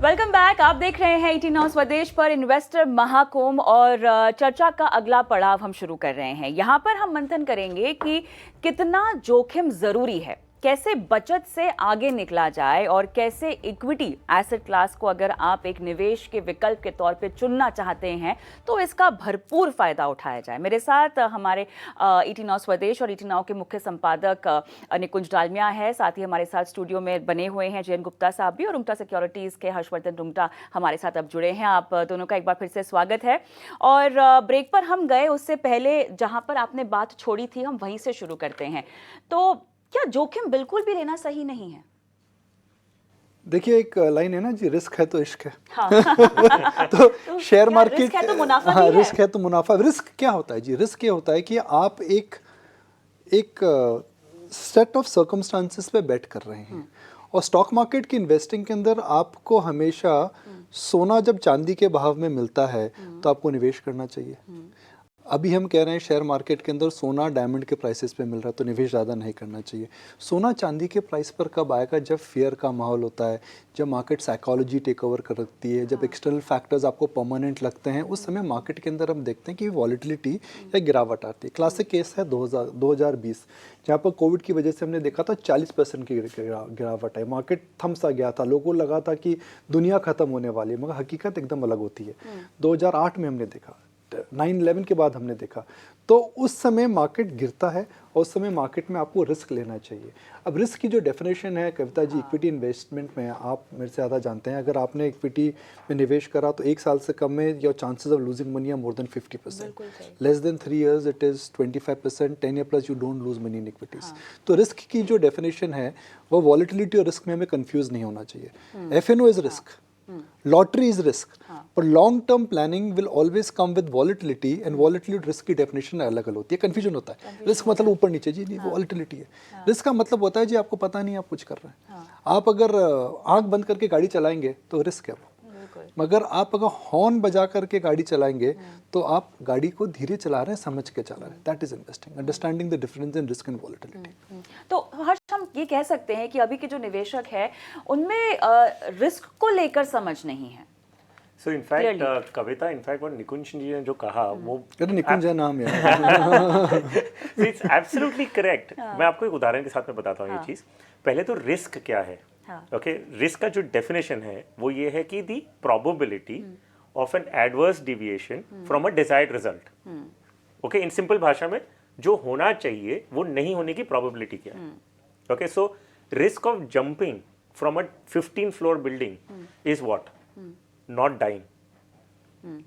Welcome back. आप देख रहे हैं 18 स्वदेश पर इन्वेस्टर महाकुंभ और चर्चा का अगला पड़ाव हम शुरू कर रहे हैं। यहाँ पर हम मंथन करेंगे कि कितना जोखिम जरूरी है, कैसे बचत से आगे निकला जाए और कैसे इक्विटी एसेट क्लास को अगर आप एक निवेश के विकल्प के तौर पे चुनना चाहते हैं तो इसका भरपूर फायदा उठाया जाए। मेरे साथ हमारे 18 स्वदेश और 18 के मुख्य संपादक निकुंज डालमिया है, साथ ही हमारे साथ स्टूडियो में बने हुए हैं जयंत गुप्ता साहब भी, और रुंगटा सिक्योरिटीज के हर्षवर्धन रुंगटा हमारे साथ अब जुड़े हैं। आप दोनों का एक बार फिर से स्वागत है। और ब्रेक पर हम गए, उससे पहले जहां पर आपने बात छोड़ी थी हम वहीं से शुरू करते हैं। तो क्या जोखिम बिल्कुल भी लेना सही नहीं है? देखिए, एक लाइन है ना जी, रिस्क है तो इश्क है। हाँ। तो शेयर मार्केट, रिस्क है तो मुनाफा भी है। रिस्क है तो मुनाफा। रिस्क क्या होता है जी? रिस्क ये होता है कि आप एक सेट ऑफ सर्कमस्टांसेस पे बेट कर रहे हैं, और स्टॉक मार्केट की इन्वेस्टिंग के अंदर आपको हमेशा सोना जब चांदी के भाव में मिलता है तो आपको निवेश करना चाहिए। अभी हम कह रहे हैं शेयर मार्केट के अंदर सोना डायमंड के प्राइसेस पे मिल रहा है तो निवेश ज़्यादा नहीं करना चाहिए। सोना चांदी के प्राइस पर कब आएगा? जब फियर का माहौल होता है, जब मार्केट साइकोलॉजी टेक ओवर कर रखती है, जब एक्सटर्नल फैक्टर्स आपको परमानेंट लगते हैं, उस समय मार्केट के अंदर हम देखते हैं कि वॉलिटिलिटी या गिरावट आती है। क्लासिक केस है 2020, जहाँ पर कोविड की वजह से हमने देखा था 40% की गिरावट है। मार्केट थमसा गया था, लोगों को लगा था कि दुनिया खत्म होने वाली है, मगर हकीकत एकदम अलग होती है। 2008 में हमने देखा, 9/11 के बाद हमने देखा, तो उस समय मार्केट गिरता है और उस समय मार्केट में आपको रिस्क लेना चाहिए। अब रिस्क की जो डेफिनेशन है कविता जी, इक्विटी इन्वेस्टमेंट में आप मेरे से ज़्यादा जानते हैं, अगर आपने इक्विटी में निवेश करा तो 1 साल से कम में your chances of losing money are more than 50%, less than 3 years it is 25%, 10 year plus you don't lose money in equities. तो रिस्क की जो डेफिनेशन है वो वॉलिटिलिटी और रिस्क में हमें कन्फ्यूज़ नहीं होना चाहिए। FNO is risk, lottery is risk, पर long term planning will always come with volatility, and volatility risk की डेफिनेशन अलग अलग होती है। कंफ्यूजन होता है। रिस्क मतलब ऊपर नीचे जी, नहीं, वॉलिटिलिटी है। रिस्क का मतलब होता है जी आपको पता नहीं आप कुछ कर रहे हैं। आप अगर आंख बंद करके गाड़ी चलाएंगे तो रिस्क है वो, मगर आप अगर हॉर्न बजा करके गाड़ी चलाएंगे तो आप गाड़ी को धीरे चला रहे हैं, समझ के चला रहे हैं। That is investing, understanding the difference in risk and volatility. तो हर्ष, हम ये कह सकते हैं कि अभी के जो निवेशक है उनमें रिस्क को लेकर समझ नहीं है। सो इनफैक्ट कविता, इनफैक्ट वो निकुंज जी ने जो कहा वो निकुंज नाम है। It's absolutely correct. मैं आपको एक उदाहरण के साथ में बताता हूँ ये चीज़। पहले तो रिस्क क्या है? ओके, रिस्क का जो डेफिनेशन है वो ये है कि the probability of an adverse deviation from a desired result. Okay, in simple भाषा में जो होना चाहिए वो नहीं होने की प्रोबेबिलिटी क्या है। Okay, so risk of jumping from a 15 floor building is what? Not dying.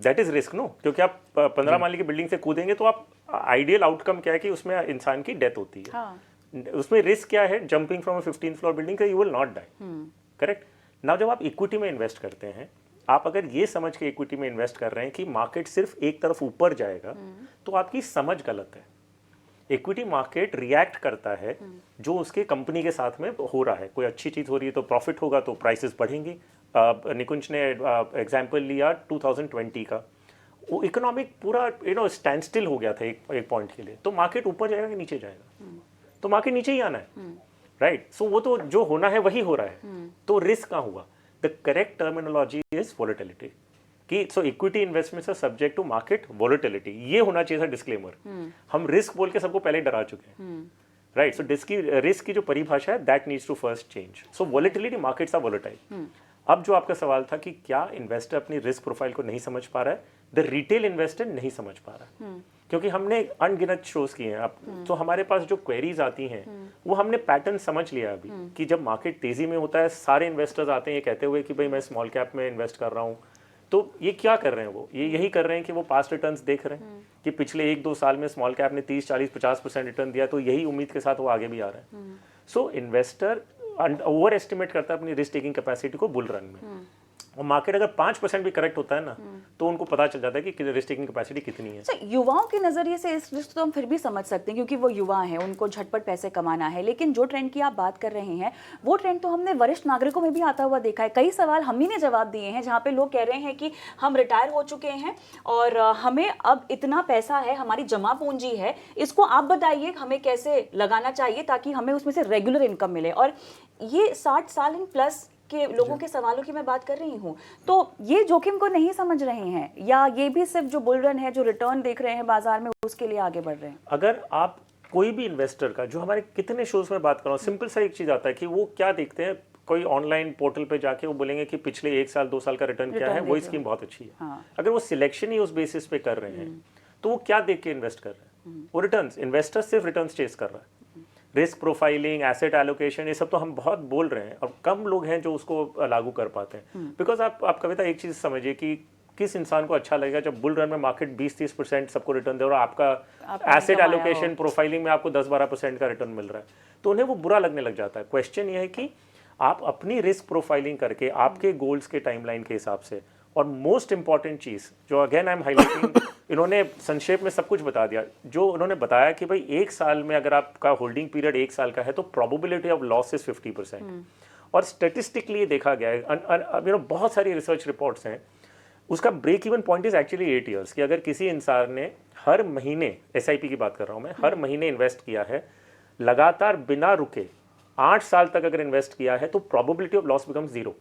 That is risk, no? क्योंकि आप 15 माले की बिल्डिंग से कूदेंगे तो आप आइडियल आउटकम क्या है कि उसमें इंसान की डेथ होती है। उसमें रिस्क क्या है? Jumping from a 15 floor building, you will not die. Correct. Now जब आप इक्विटी में इन्वेस्ट करते हैं, आप अगर ये समझ के इक्विटी में इन्वेस्ट कर रहे हैं कि मार्केट सिर्फ एक तरफ ऊपर जाएगा, तो आपकी समझ गलत है। इक्विटी मार्केट रिएक्ट करता है जो उसके कंपनी के साथ में हो रहा है। कोई अच्छी चीज हो रही है तो प्रॉफिट होगा तो प्राइसेस बढ़ेंगी। निकुंज ने एग्जांपल लिया 2020 का, वो इकोनॉमिक पूरा स्टैंड स्टिल हो गया था एक पॉइंट के लिए, तो मार्केट ऊपर जाएगा कि नीचे जाएगा? तो मार्केट नीचे ही आना है, राइट? सो वो तो जो होना है वही हो रहा है। तो रिस्क कहाँ हुआ? The correct terminology is volatility, कि so equity investments are subject to market volatility. ये होना चाहिए था डिस्क्लेमर। हम रिस्क बोल के सबको पहले डरा चुके हैं, राइट? सो रिस्क की जो परिभाषा है that needs to first change. So volatility, markets are volatile. अब जो आपका सवाल था कि क्या इन्वेस्टर अपनी रिस्क प्रोफाइल को नहीं समझ पा रहा है, द रिटेल इन्वेस्टर नहीं समझ पा रहा है, क्योंकि हमने अनगिनत शोज किए हैं। अब तो हमारे पास जो क्वेरीज आती हैं वो हमने पैटर्न समझ लिया अभी, कि जब मार्केट तेजी में होता है सारे इन्वेस्टर्स आते हैं ये कहते हुए कि भाई मैं स्मॉल कैप में इन्वेस्ट कर रहा हूँ। तो ये क्या कर रहे हैं? वो यही कर रहे हैं कि वो पास्ट रिटर्न्स देख रहे हैं कि पिछले 1-2 साल में स्मॉल कैप ने 30, 40, 50% रिटर्न दिया, तो यही उम्मीद के साथ वो आगे भी आ रहे हैं। सो इन्वेस्टर ओवर एस्टिमेट करता है अपनी रिस्क टेकिंग कैपेसिटी को बुल रन में, और मार्केट अगर 5% भी करेक्ट होता है ना, तो उनको पता चल जाता है कि रिस्क टेकिंग कैपेसिटी कितनी है। युवाओं के नजरिए से इस रिस्क तो हम फिर भी समझ सकते हैं क्योंकि वो युवा हैं, उनको झटपट पैसे कमाना है। लेकिन जो ट्रेंड की आप बात कर रहे हैं वो ट्रेंड तो हमने वरिष्ठ नागरिकों में भी आता हुआ देखा है। कई सवाल हम ही ने जवाब दिए हैं जहाँ पे लोग कह रहे हैं कि हम रिटायर हो चुके हैं और हमें अब इतना पैसा है, हमारी जमा पूंजी है, इसको आप बताइए हमें कैसे लगाना चाहिए ताकि हमें उसमें से रेगुलर इनकम मिले। और ये 60 साल प्लस के लोगों के सवालों की मैं बात कर रही हूँ। तो ये जोखिम को नहीं समझ रहे हैं, या ये भी सिर्फ जो बुल रन है, जो रिटर्न देख रहे हैं बाजार में, उसके लिए आगे बढ़ रहे हैं? अगर आप कोई भी इन्वेस्टर का, जो हमारे कितने शोज में बात कर रहा हूँ, सिंपल सा एक चीज आता है कि वो क्या देखते हैं, कोई ऑनलाइन पोर्टल पे जाके वो बोलेंगे कि पिछले 1 साल 2 साल का रिटर्न क्या है, वही स्कीम बहुत अच्छी है। हाँ। अगर वो सिलेक्शन ही उस बेसिस पे कर रहे हैं तो वो क्या देख के इन्वेस्ट कर रहे हैं? वो रिटर्न्स, इन्वेस्टर सिर्फ रिटर्न्स चेस कर रहा है। रिस्क प्रोफाइलिंग, एसेट एलोकेशन, ये सब तो हम बहुत बोल रहे हैं, और कम लोग हैं जो उसको लागू कर पाते हैं। बिकॉज आप कविता एक चीज समझिए कि किस इंसान को अच्छा लगेगा जब बुल रन में मार्केट 20-30% सबको रिटर्न दे और आपका एसेट एलोकेशन प्रोफाइलिंग में आपको 10-12% का रिटर्न मिल रहा है, तो उन्हें वो बुरा लगने लग जाता है। क्वेश्चन ये है कि आप अपनी रिस्क प्रोफाइलिंग करके आपके गोल्स के टाइमलाइन के हिसाब से, और मोस्ट इंपॉर्टेंट चीज जो अगेन आई एम हाईलाइटिंग, इन्होंने संक्षेप में सब कुछ बता दिया। जो उन्होंने बताया कि भाई 1 साल में अगर आपका होल्डिंग पीरियड 1 साल का है तो प्रोबेबिलिटी ऑफ लॉस इज 50%। और स्टेटिस्टिकली देखा गया है, बहुत सारी रिसर्च रिपोर्ट्स हैं, उसका break even point is actually 8 years, कि अगर किसी इंसान ने हर महीने, SIP की बात कर रहा हूं मैं, हर महीने इन्वेस्ट किया है लगातार बिना रुके 8 साल तक अगर इन्वेस्ट किया है तो प्रोबेबिलिटी ऑफ लॉस बिकम्स 0।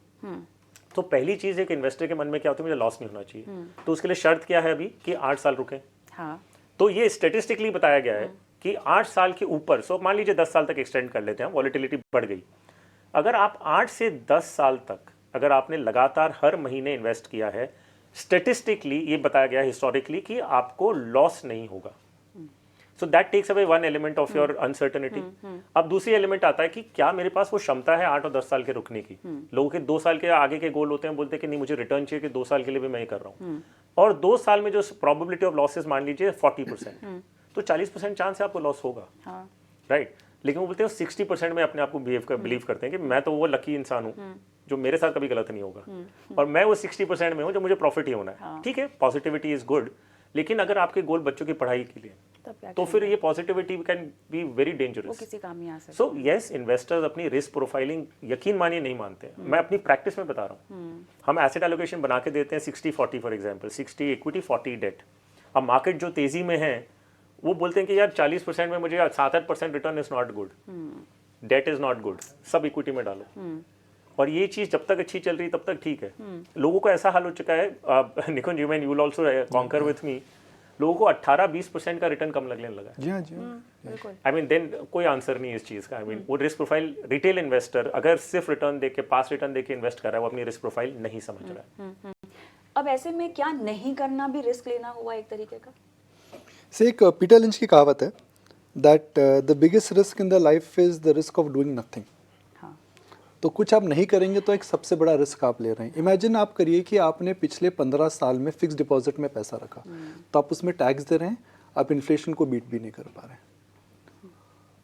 तो पहली चीज एक इन्वेस्टर के मन में क्या होती है, मुझे लॉस नहीं होना चाहिए, तो उसके लिए शर्त क्या है अभी कि 8 साल रुके। हाँ। तो ये स्टेटिस्टिकली बताया गया है कि 8 साल के ऊपर, सो मान लीजिए 10 साल तक एक्सटेंड कर लेते हैं, वॉलेटिलिटी बढ़ गई, अगर आप 8 से 10 साल तक अगर आपने लगातार हर महीने इन्वेस्ट किया है, स्टेटिस्टिकली ये बताया गया हिस्टोरिकली कि आपको लॉस नहीं होगा। So that takes away one element of your uncertainty. अब दूसरी एलिमेंट आता है कि क्या मेरे पास वो क्षमता है 8 और 10 साल के रुकने की। लोगों के 2 साल के आगे के गोल होते हैं, बोलते हैं कि नहीं मुझे रिटर्न चाहिए, कि 2 साल के लिए भी मैं ही कर रहा हूँ, और 2 साल में जो प्रोबेबिलिटी ऑफ लॉसेस मान लीजिए 40%, तो 40% चांस है आपको लॉस होगा, राइट। लेकिन वो बोलते हैं 60% में अपने आप को बिलीव करते हैं कि मैं तो वो लकी इंसान हूँ जो मेरे साथ कभी गलत नहीं होगा, और मैं वो 60% में हूँ जो मुझे प्रॉफिट ही होना है। ठीक है, पॉजिटिविटी इज गुड, लेकिन अगर आपके गोल बच्चों की पढ़ाई के लिए, तो फिर ये positivity can be very dangerous, वो किसी काम नहीं आ सकता। सो यस, इन्वेस्टर्स अपनी रिस्क प्रोफाइलिंग यकीन मानिए नहीं मानते हैं। मैं अपनी प्रैक्टिस में बता रहा हूँ, हम एसेट एलोकेशन बना के देते हैं 60-40 फॉर एग्जांपल, 60 इक्विटी 40 डेट। अब मार्केट जो तेजी में है वो बोलते हैं कि यार 40% में मुझे 7-8% return is not good, debt is not good, सब इक्विटी में डालो। और ये चीज जब तक अच्छी चल रही तब तक ठीक है। लोगों को ऐसा हाल हो चुका है, Nikunj you will also concur with me, लोगों को 18-20% का रिटर्न कम लगने लगा है। जी हाँ, जी हाँ। आई मीन देन कोई आंसर नहीं है इस चीज का। आई मीन वो रिस्क प्रोफाइल, रिटेल इन्वेस्टर अगर सिर्फ रिटर्न देख के, पास रिटर्न देख के इन्वेस्ट कर रहा है, वो अपनी रिस्क प्रोफाइल नहीं समझ रहा है। अब ऐसे में क्या नहीं करना भी रिस्क लेना हुआ एक तरीके का? से एक पीटर लिंच की कहावत है that the biggest risk in the life is the risk of doing nothing. तो कुछ आप नहीं करेंगे तो एक सबसे बड़ा रिस्क आप ले रहे हैं। इमेजिन आप करिए कि आपने पिछले 15 साल में फिक्स डिपॉजिट में पैसा रखा, तो आप उसमें टैक्स दे रहे हैं, आप इन्फ्लेशन को बीट भी नहीं कर पा रहे हैं।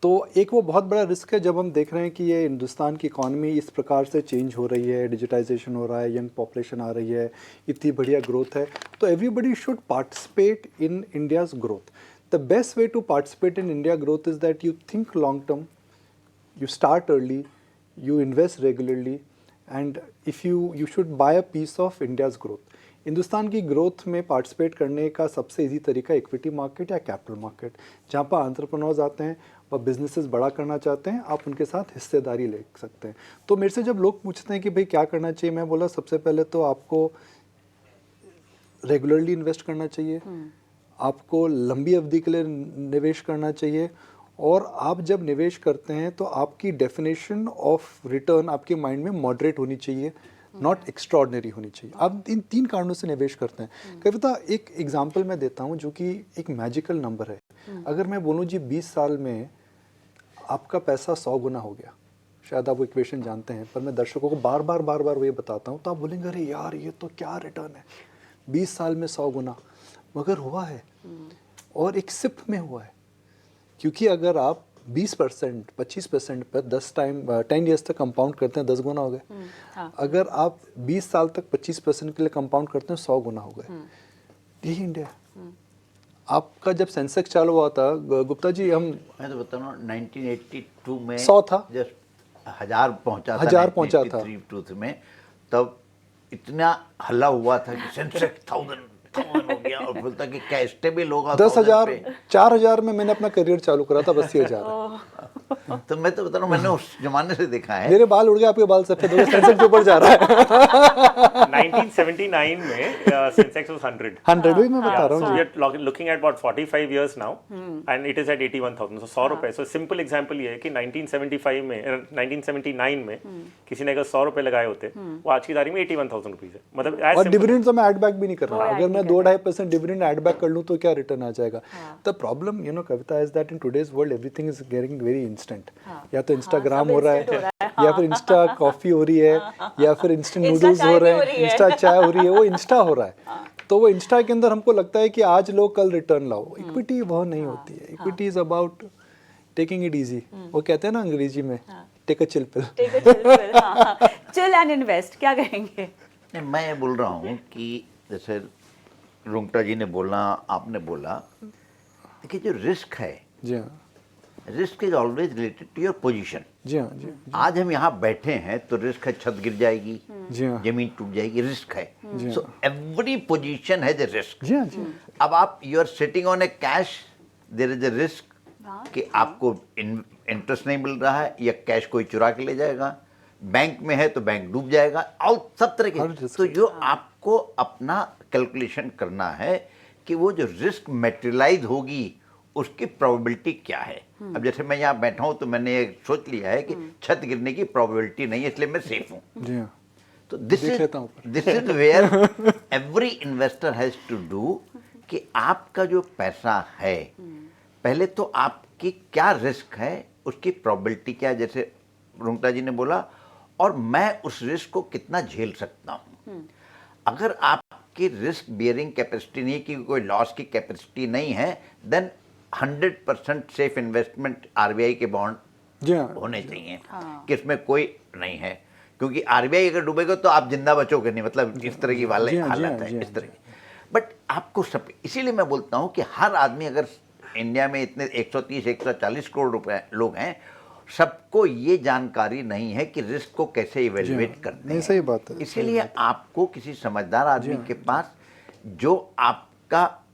तो एक वो बहुत बड़ा रिस्क है जब हम देख रहे हैं कि ये हिंदुस्तान की इकॉनमी इस प्रकार से चेंज हो रही है, डिजिटाइजेशन हो रहा है, यंग पॉपुलेशन आ रही है, इतनी बढ़िया ग्रोथ है, तो everybody should participate in India's growth. The best way to participate in India growth is that you think long term, you start early, you invest regularly, and if you should buy a piece of India's growth. Hindustan की growth में participate करने का सबसे easy तरीका equity market या capital market, जहाँ पर entrepreneurs आते हैं, वह बिजनेसेस बड़ा करना चाहते हैं, आप उनके साथ हिस्सेदारी ले सकते हैं। तो मेरे से जब लोग पूछते हैं कि भाई क्या करना चाहिए, मैं बोला सबसे पहले तो आपको रेगुलरली इन्वेस्ट करना चाहिए, आपको लंबी अवधि के लिए निवेश करना चाहिए, और आप जब निवेश करते हैं तो आपकी डेफिनेशन ऑफ रिटर्न आपके माइंड में मॉडरेट होनी चाहिए, नॉट एक्स्ट्रॉर्डनरी होनी चाहिए। आप इन 3 कारणों से निवेश करते हैं। कविता, एक एग्जांपल मैं देता हूं जो कि एक मैजिकल नंबर है। अगर मैं बोलूं जी 20 साल में आपका पैसा 100 गुना हो गया, शायद आप वो इक्वेशन जानते हैं, पर मैं दर्शकों को बार बार ये बताता हूँ, तो आप बोलेंगे अरे यार ये तो क्या रिटर्न है, 20 साल में 100 गुना, मगर हुआ है, और एक सिप में हुआ है। क्योंकि अगर आप 20%, 25% पर 10 ईयर्स तक कंपाउंड करते हैं, 10 गुना हो गए। हाँ। अगर आप 20 साल तक 25% के लिए कंपाउंड करते हैं, 100 गुना हो गए। यही इंडिया है। आपका जब सेंसेक्स चालू हुआ था गुप्ता जी, मैं तो बता रहा हूँ 1982 में 100 था, जस्ट 1000 पहुंचा था, 1000 पहुंचा था 1983 में, तब इतना हल्ला हुआ था कि सेंसेक्स 1000 हो गया, और बोलता कि क्या स्टेबल होगा 10,000 4,000 में मैंने अपना करियर चालू करा था, बस 80,000 तो मैं तो बता रहा हूँ, मैंने उस जमाने से देखा है। मेरे बाल उड़ गए, आपके बाल सफेद हो गए, सेंसेक्स के ऊपर जा रहा है। 1979 में सेंसेक्स वाज 100 100 भी मैं बता रहा so हूँ we are looking at about 45 years now and it is at 81,000 so 100 रुपए। so simple example ये है कि 1975 में 1979 में किसी ने अगर 100 रुपए लगाए होते वो आज की तारीख में 81,000 रुपीस है। मतलब as और simple- डिविडेंड तो मैं ऐड बैक भी नहीं कर रहा। अगर मैं 2-2.5% डिविडेंड ऐड बैक कर लूँ तो क्या रिटर्न आ जाएगा। The problem Kavita is that in today's world everything is getting very instant. या तो इंस्टाग्राम हो रहा है, या फिर इंस्टा कॉफी हो रही है, या फिर इंस्टेंट नूडल्स हो रहे हैं, इंस्टा चाय हो रही है, वो इंस्टा हो रहा है। तो वो इंस्टा के अंदर हमको लगता है कि आज लो कल रिटर्न लाओ। इक्विटी वो नहीं होती है। Equity is about taking it easy. वो कहते हैं ना अंग्रेजी में, take a chill pill. Chill and invest, क्या कहेंगे? नहीं, मैं ये बोल रहा हूँ कि जैसे रुंगटा जी ने बोला, आपने बोला, देखिए जो रिस्क है, जी हाँ, risk is always related to your position. जी हाँ, जी आज हम यहाँ बैठे हैं तो रिस्क है छत गिर जाएगी, जी हाँ, जमीन टूट जाएगी, रिस्क है। So every position has a risk. जी हाँ, जी अब आप you are sitting on a cash, there is a risk कि आपको इंटरेस्ट नहीं मिल रहा है, या कैश कोई चुरा के ले जाएगा। बैंक में है तो बैंक डूब जाएगा, और सब तरह हर के। risk तो जो आपको अपना कैलकुलेशन करना है कि वो जो रिस्क मेटेरियलाइज होगी उसकी प्रोबेबिलिटी क्या है। अब जैसे मैं यहाँ बैठा हूँ तो मैंने ये सोच लिया है कि छत गिरने की प्रोबेबिलिटी नहीं है, इसलिए मैं सेफ हूँ। जी हाँ। तो दिस देख लेता हूँ ऊपर। Is where every investor has to do कि आपका जो पैसा है, पहले तो आपकी क्या रिस्क है, उसकी प्रोबेबिलिटी क्या है, जैसे रुंगटा जी ने बोला, और मैं उस रिस्क को कितना झेल सकता हूँ। अगर आपकी रिस्क बियरिंग कैपेसिटी नहीं, कि कोई लॉस की कैपेसिटी नहीं है, देन 100% सेफ इन्वेस्टमेंट आरबीआई के बॉन्ड जी हाँ, होने चाहिए कि इसमें कोई नहीं है, क्योंकि आरबीआई अगर डूबेगा तो आप जिंदा बचोगे नहीं, मतलब इस तरह की वाले जी हाँ, जी हालत हाँ, है जी हाँ, इस तरह की। बट आपको सब, इसीलिए मैं बोलता हूँ कि हर आदमी, अगर इंडिया में इतने 130-140 करोड़ रुपए लोग हैं, सबको ये जानकारी नहीं है कि रिस्क को कैसे इवेल्युएट करते नहीं, हैं। सही बात है। इसीलिए आपको किसी समझदार आदमी के पास, जो आपका,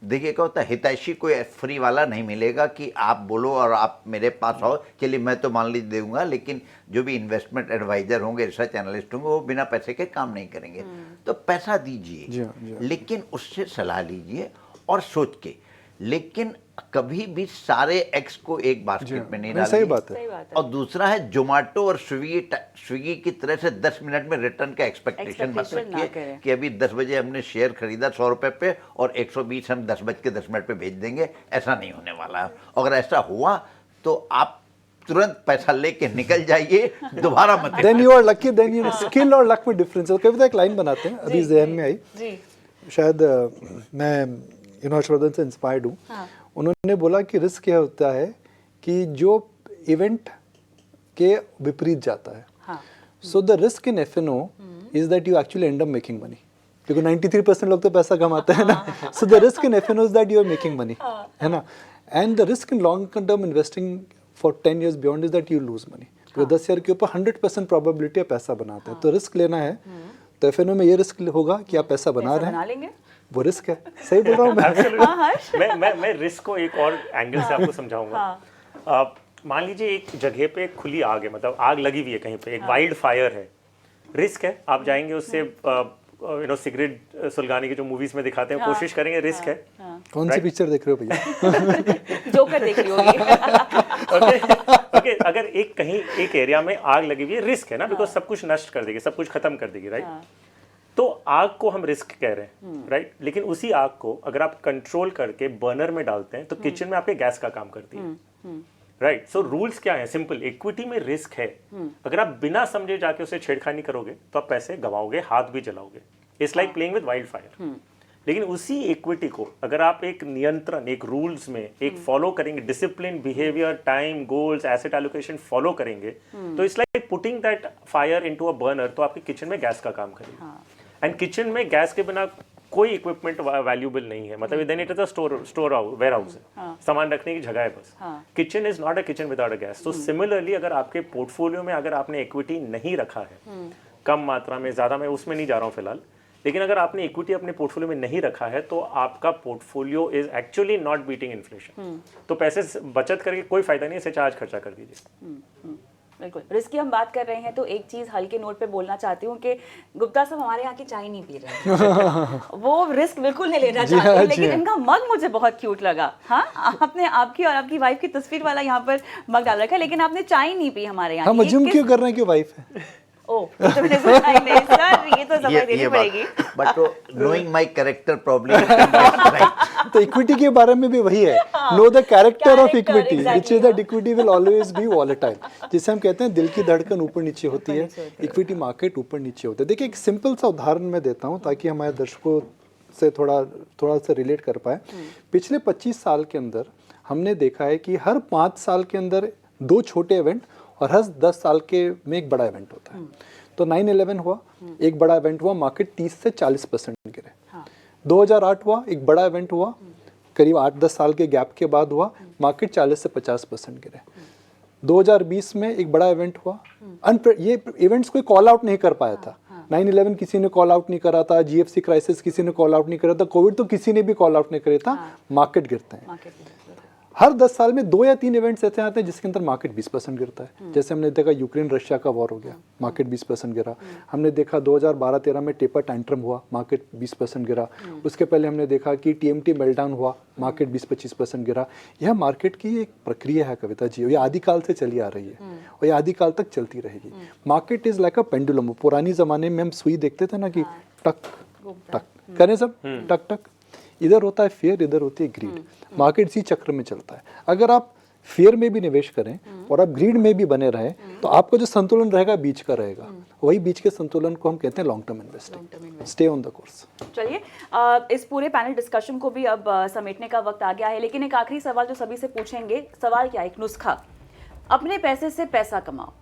देखिए क्या होता है, हितैषी कोई फ्री वाला नहीं मिलेगा कि आप बोलो और आप मेरे पास आओ, चलिए मैं तो मान लीजिए दूंगा, लेकिन जो भी इन्वेस्टमेंट एडवाइजर होंगे, रिसर्च एनालिस्ट होंगे, वो बिना पैसे के काम नहीं करेंगे। तो पैसा जी दीजिए, हाँ, जी हाँ। लेकिन उससे सलाह लीजिए और सोच के, लेकिन कभी भी सारे एक्स को एक जी बास्केट हाँ, में नहीं नहीं, सही डालिए। बात है। सही बात है। और दूसरा है, जोमेटो और स्विगी की तरह से 10 मिनट में रिटर्न का एक्सपेक्टेशन मत Expectation ना रखिए करें। कि अभी 10 बजे हमने शेयर खरीदा 100 रुपए पे और 120 हम 10:10 पे भेज देंगे। ऐसा नहीं होने वाला है। अगर ऐसा हुआ तो आप तुरंत पैसा लेके निकल जाइए, दोबारा मत। Then you are lucky, then you skill और लक में डिफरेंस है। कविता एक लाइन बनाते हैं, अभी जहन में आई, जी, शायद मैं हर्षवर्धन से इंस्पायर्ड हूँ। उन्होंने बोला कि रिस्क क्या होता है कि जो इवेंट के विपरीत जाता है। हाँ, so the risk in FnO is that you actually end up making money, क्योंकि 93% लोग तो पैसा कमाते हैं ना। So the risk in FnO is that you are making money, है ना। And the risk in long term investing for 10 years beyond is that you lose money. तो 10 ईयर के ऊपर 100% प्रोबेबिलिटी है पैसा बनाते हैं। तो रिस्क लेना है तो एफएनओ में ये रिस्क होगा कि आप पैसा बना रहे बना हैं, लेंगे। वो रिस्क है। सही बोल रहा हूँ मैं? हाँ, हर्ष। मैं रिस्क को एक और एंगल से आपको समझाऊंगा। मान लीजिए एक जगह पे खुली आग है, मतलब आग लगी हुई है कहीं पे, एक वाइल्ड फायर है, रिस्क है। आप जाएंगे उससे सिगरेट सुलगाने की जो मूवीज में दिखाते हैं, कोशिश करेंगे, रिस्क है। कौन सी पिक्चर देख रहे हो भैया? जोकर देख रही होगी। ओके, अगर एक एरिया में आग लगी हुई है, रिस्क है ना, बिकॉज सब कुछ नष्ट कर देगी, सब कुछ खत्म कर देगी, राइट। तो आग को हम रिस्क कह रहे हैं, राइट। लेकिन उसी आग को अगर आप कंट्रोल करके बर्नर में डालते हैं तो किचन में आपके गैस का काम करती है, राइट। सो रूल्स क्या है? सिंपल, इक्विटी में रिस्क है। अगर आप बिना समझे जाके उसे छेड़खानी करोगे तो आप पैसे गवाओगे, हाथ भी जलाओगे। It's like playing with wild fire. लेकिन उसी इक्विटी को अगर आप एक नियंत्रण, एक रूल्स में एक फॉलो करेंगे, discipline, behaviour, time, goals, asset allocation follow करेंगे, तो it's like putting that fire into a burner. तो आपके किचन में गैस का काम करेगा। एंड किचन में गैस के बिना कोई इक्विपमेंट वैल्यूबल नहीं है, मतलब then it is a store where house है, सामान रखने की जगह है बस। Kitchen is not a kitchen without a gas. तो सिमिलरली अगर आपके पोर्टफोलियो में अगर आपने इक्विटी नहीं रखा है, कम मात्रा में, ज्यादा में उसमें नहीं जा रहा हूँ फिलहाल, लेकिन अगर आपने इक्विटी अपने पोर्टफोलियो में नहीं रखा है तो आपका portfolio is actually not beating inflation. तो पैसे बचत करके कोई फायदा नहीं है, इसे आज खर्चा कर दीजिए। बिल्कुल। रिस्क की हम बात कर रहे हैं तो एक चीज हल्के नोट पे बोलना चाहती हूँ कि गुप्ता साहब हमारे यहाँ की चाय नहीं पी रहे हैं। वो रिस्क बिल्कुल नहीं लेना चाहते, लेकिन इनका मग मुझे बहुत क्यूट लगा। हाँ, आपने आपकी और आपकी वाइफ की तस्वीर वाला यहाँ पर मग डाल रखा है, लेकिन आपने चाय नहीं पी हमारे यहाँ। हम अज्यूम क्यों कर रहे हैं कि वाइफ है? ओह, तो मैंने सोचा ही नहीं सर, ये तो समझ देनी पड़ेगी। But knowing my character problem. तो इक्विटी के बारे में भी वही है, know the character of Character, equity, exactly, which is that equity will always be volatile, जिसे हम कहते हैं दिल की धड़कन ऊपर नीचे होती है, इक्विटी मार्केट ऊपर नीचे होता है। देखिए एक सिंपल सा उदाहरण मैं देता हूँ ताकि हमारे दर्शकों से थोड़ा सा रिलेट कर पाए। पिछले 25 साल के अंदर हमने देखा है कि हर 5 साल के अंदर 2 छोटे इवेंट और हर 10 साल के में एक बड़ा इवेंट होता है। तो 9/11 हुआ, एक बड़ा इवेंट हुआ, मार्केट 30 से 40% गिरे। 2008 हुआ, एक बड़ा इवेंट हुआ, करीब 8-10 साल के गैप के बाद हुआ, मार्केट 40 से 50% गिरे। 2020 में एक बड़ा इवेंट हुआ, ये इवेंट्स कोई कॉल आउट नहीं कर पाया था। 9/11 किसी ने कॉल आउट नहीं करा था, GFC क्राइसिस किसी ने कॉल आउट नहीं करा था, कोविड तो किसी ने भी कॉल आउट नहीं करा था। मार्केट गिरते हैं। हर 10 साल में 2 या 3 इवेंट्स ऐसे आते हैं जिसके अंदर मार्केट 20% गिरता है। जैसे हमने देखा यूक्रेन रशिया का वॉर हो गया, मार्केट 20% गिरा। हमने देखा 2012-13 में टेपर टैंट्रम हुआ, मार्केट 20% गिरा। उसके पहले हमने देखा कि TMT मेल्टडाउन हुआ, मार्केट 20-25% गिरा। यह मार्केट की एक प्रक्रिया है कविता जी, ये आदिकाल से चली आ रही है और ये आदिकाल तक चलती रहेगी। Market is like a pendulum. पुरानी जमाने में हम सुई देखते थे ना कि टक टक करें सब, टक टक, इधर होता है फियर, इधर होती है ग्रीड। मार्केट इसी चक्र में चलता है। अगर आप फियर में भी निवेश करें और आप ग्रीड में भी बने रहें तो आपको जो संतुलन रहेगा बीच का रहेगा। वही बीच के संतुलन को हम कहते हैं long term investing. Stay on the course. चलिए, इस पूरे पैनल डिस्कशन को भी अब समेटने का वक्त आ गया है, लेकिन एक आखिरी सवाल जो सभी से पूछेंगे। सवाल क्या है? एक नुस्खा, अपने पैसे से पैसा कमाओ।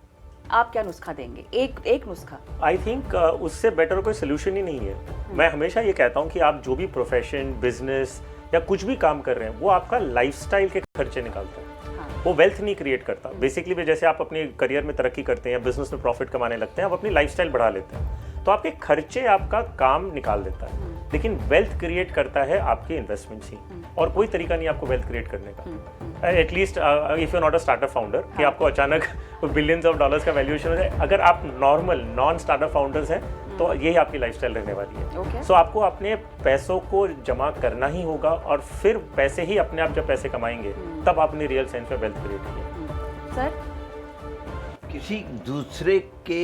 आप क्या नुस्खा देंगे? एक नुस्खा। आई थिंक उससे बेटर कोई सोल्यूशन ही नहीं है। मैं हमेशा ये कहता हूँ कि आप जो भी प्रोफेशन, बिजनेस या कुछ भी काम कर रहे हैं वो आपका लाइफस्टाइल के खर्चे निकालता है। वो वेल्थ नहीं क्रिएट करता। बेसिकली जैसे आप अपने करियर में तरक्की करते हैं या बिजनेस में प्रॉफिट कमाने लगते हैं, आप अपनी लाइफस्टाइल बढ़ा लेते हैं, तो आपके खर्चे आपका काम निकाल देता है। लेकिन वेल्थ क्रिएट करता है आपके इन्वेस्टमेंट्स ही, और कोई तरीका नहीं आपको वेल्थ क्रिएट करने का। At least if you not a startup founder कि आपको अचानक बिलियंस ऑफ डॉलर्स का वैल्यूएशन हो जाए। अगर आप नॉर्मल नॉन स्टार्टअप फाउंडर्स हैं तो यही आपकी लाइफस्टाइल रहने वाली है। सो आपको अपने पैसों को जमा करना ही होगा, और फिर पैसे ही अपने आप जब पैसे कमाएंगे तब आपने रियल सेंस में वेल्थ क्रिएट किया। सर, किसी दूसरे के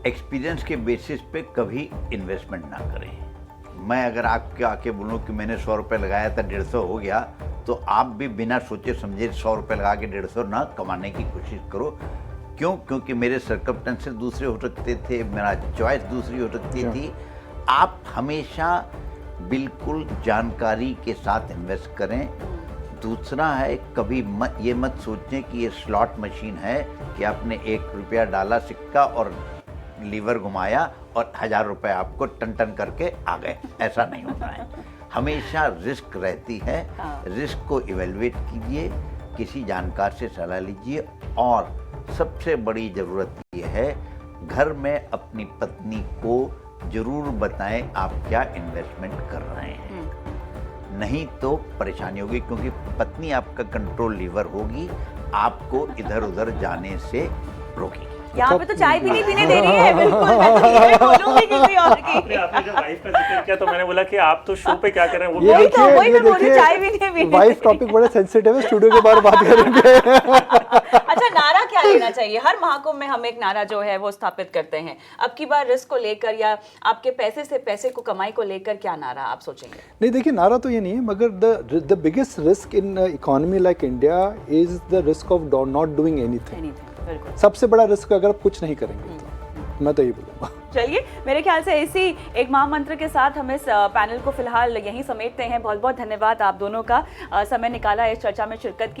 एक्सपीरियंस के बेसिस पे कभी इन्वेस्टमेंट ना करें। मैं अगर आपके आके बोलूँ कि मैंने 100 रुपये लगाया था 150 हो गया, तो आप भी बिना सोचे समझे 100 रुपये लगा के 150 ना कमाने की कोशिश करो। क्यों? क्योंकि मेरे सर्कमस्टेंसेस दूसरे हो सकते थे, मेरा चॉइस दूसरी हो सकती थी। आप हमेशा बिल्कुल जानकारी के साथ इन्वेस्ट करें। दूसरा है, कभी ये मत सोचें कि ये स्लॉट मशीन है कि आपने 1 रुपया डाला सिक्का और लीवर घुमाया और 1000 रुपये आपको टन टन करके आ गए। ऐसा नहीं होता है। हमेशा रिस्क रहती है। रिस्क को इवेलुएट कीजिए, किसी जानकार से सलाह लीजिए, और सबसे बड़ी ज़रूरत ये है, घर में अपनी पत्नी को जरूर बताएं आप क्या इन्वेस्टमेंट कर रहे हैं। नहीं तो परेशानी होगी, क्योंकि पत्नी आपका कंट्रोल लीवर होगी, आपको इधर उधर जाने से रोकेगी। यहाँ पे तो चाय भी नहीं पीने दे रही है। बिल्कुल, मैं तो ये बोलूंगी किसी और की। आपने जब वाइफ का जिक्र किया तो मैंने बोला कि आप तो शो पे क्या कर रहे हैं, ये वही मैं बोल रही हूँ, चाय भी नहीं देखिए पीनी। वाइफ टॉपिक बड़ा सेंसिटिव है, स्टूडियो के बाहर बात करेंगे। अच्छा, नारा क्या लेना चाहिए? हर महाकुंभ में हम एक नारा जो है वो स्थापित करते हैं। अब की बार रिस्क को लेकर या आपके पैसे से पैसे को कमाई को लेकर क्या नारा आप सोचेंगे? नहीं, देखिए नारा तो ये नहीं है, मगर the biggest risk in economy like India is the risk of not doing anything. सबसे बड़ा रिस्क अगर आप कुछ नहीं करेंगे तो मैं तो ये बोलूँगा। चलिए, मेरे ख्याल से इसी एक महामंत्र के साथ हम इस पैनल को फिलहाल यहीं समेटते हैं। बहुत बहुत धन्यवाद आप दोनों का, समय निकाला इस चर्चा में शिरकत की।